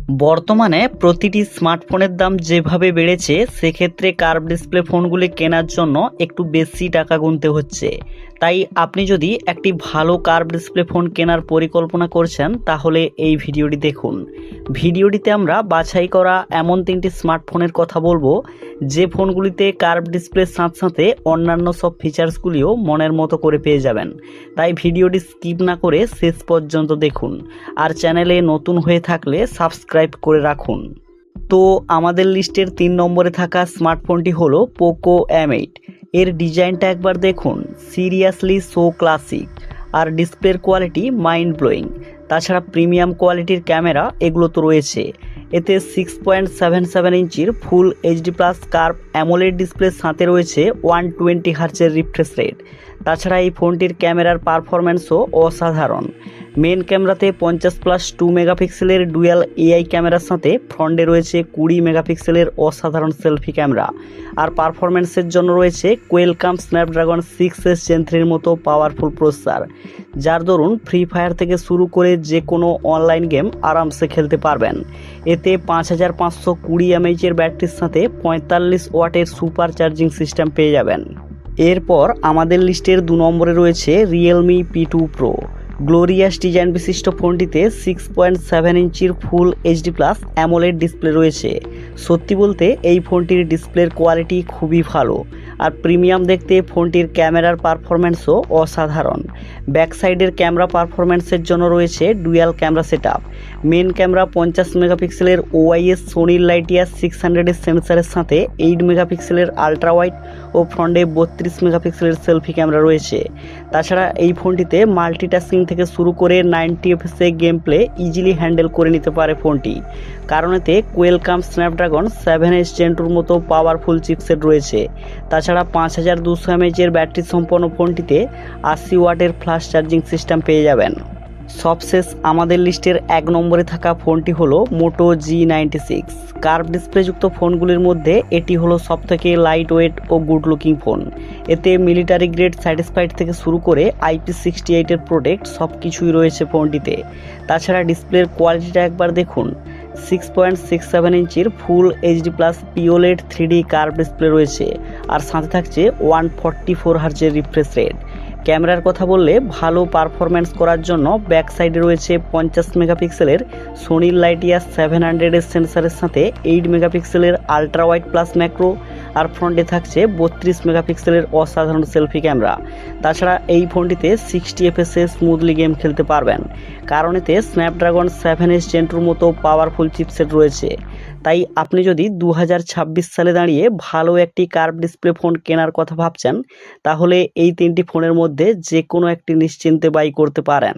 বর্তমানে প্রতিটি স্মার্টফোনের দাম যেভাবে বেড়েছে সেক্ষেত্রে কার্ভ ডিসপ্লে ফোনগুলি কেনার জন্য একটু বেশি টাকা গুনতে হচ্ছে। তাই আপনি যদি একটি ভালো কার্ভ ডিসপ্লে ফোন কেনার পরিকল্পনা করছেন তাহলে এই ভিডিওটি দেখুন। ভিডিওটিতে আমরা বাছাই করা এমন তিনটি স্মার্টফোনের কথা বলবো যে ফোনগুলিতে কার্ভ ডিসপ্লের সাথে সাথে অন্যান্য সব ফিচার্সগুলিও মনের মতো করে পেয়ে যাবেন। তাই ভিডিওটি স্কিপ না করে শেষ পর্যন্ত দেখুন, আর চ্যানেলে নতুন হয়ে থাকলে সাবস্ক্রাইব করে রাখুন। তো আমাদের লিস্টের 3 নম্বরে থাকা স্মার্টফোনটি হলো পোকো M8। এর ডিজাইনটা একবার দেখুন, সিরিয়াসলি সো ক্লাসিক, আর ডিসপ্লের কোয়ালিটি মাইন্ড ব্লোয়িং। তাছাড়া প্রিমিয়াম কোয়ালিটির ক্যামেরা এগুলো তো রয়েছে। এতে 6.77 ইঞ্চির full HD plus curve AMOLED ডিসপ্লের সাথে রয়েছে 120 হার্জের রিফ্রেশ রেট। তাছাড়া এই ফোনটির ক্যামেরার পারফরম্যান্সও অসাধারণ। মেন ক্যামেরাতে 50+2 মেগাপিক্সেলের ডুয়াল এআই ক্যামেরার সাথে ফ্রন্টে রয়েছে 20 মেগাপিক্সেলের অসাধারণ সেলফি ক্যামেরা। আর পারফরম্যান্সের জন্য রয়েছে কোয়েলকাম স্ন্যাপড্রাগন 6S Gen 3 মতো পাওয়ারফুল প্রসেসর, যার দরুন ফ্রি ফায়ার থেকে শুরু করে যে কোনো অনলাইন গেম আরামসে খেলতে পারবেন। এতে 5520 mAh ব্যাটারির সাথে 45 ওয়াটের সুপার চার্জিং সিস্টেম পেয়ে যাবেন। এরপর আমাদের লিস্টের 2 নম্বরে রয়েছে Realme P2 Pro। Glorious design বিশিষ্ট ফোনটিতে 6.7 ইঞ্চির full HD plus AMOLED display রয়েছে। সত্যি বলতে এই ফোনটির ডিসপ্লের কোয়ালিটি খুবই ভালো, আর প্রিমিয়াম দেখতে ফোনটির ক্যামেরার পারফরম্যান্সও অসাধারণ। ব্যাক সাইডের ক্যামেরা পারফরম্যান্সের জন্য রয়েছে dual camera setup. Main camera 50 মেগাপিক্সেলের ওআইএস সোনির লাইটিয়া 600 এর সেন্সরের সাথে 8 মেগাপিক্সেলের আলট্রা ওয়াইড ও ফ্রন্টে 32 মেগাপিক্সেলের সেলফি ক্যামেরা রয়েছে। তাছাড়া এই ফোনটিতে মাল্টিটাস্কিং থেকে শুরু করে 90 FPS game play easily handle করে নিতে পারে ফোনটি, কারণ এতে কোয়েলকাম স্ন্যাপড্রাগন 7S Gen 2 মতো পাওয়ারফুল চিপসেট রয়েছে। তাছাড়া 5200 mAh ব্যাটারি সম্পন্ন ফোনটিতে 80 ওয়াটের ফ্লাশ চার্জিং সিস্টেম পেয়ে যাবেন। সবশেষ আমাদের লিস্টের 1 নম্বরে থাকা ফোনটি হলো মোটো G96। কার্ভ ডিসপ্লেযুক্ত ফোনগুলির মধ্যে এটি হলো সবথেকে লাইট ওয়েট ও গুড লুকিং ফোন। এতে মিলিটারি গ্রেড স্যাটিসফাইড থেকে শুরু করে IP68 এর প্রোটেক্ট সব কিছুই রয়েছে ফোনটিতে। তাছাড়া ডিসপ্লের কোয়ালিটিটা একবার দেখুন, 6.67 ইঞ্চির full HD plus POLED 3D curve display রয়েছে, আর সাথে থাকছে 144 হার্জের রিফ্রেশ রেট। ক্যামেরার কথা বললে ভালো পারফরম্যান্স করার জন্য ব্যাক সাইডে রয়েছে 50 মেগাপিক্সেলের সোনির লাইটিয়া 700 এর সেন্সরের সাথে 8 মেগাপিক্সেলের আলট্রা ওয়াইড প্লাস ম্যাক্রো, আর ফ্রন্টে থাকছে 32 মেগাপিক্সেলের অসাধারণ সেলফি ক্যামেরা। তাছাড়া এই ফোনটিতে 60 FPS স্মুথলি গেম খেলতে পারবেন, কারণ এতে স্ন্যাপড্রাগন 7S Gen 2 মতো পাওয়ারফুল চিপসেট রয়েছে। তাই আপনি যদি 2026 সালে দাঁড়িয়ে ভালো একটি কার্ভ ডিসপ্লে ফোন কেনার কথা ভাবছেন তাহলে এই 3টি ফোনের মধ্যে যে কোনো একটি নিশ্চিন্তে বাই করতে পারেন।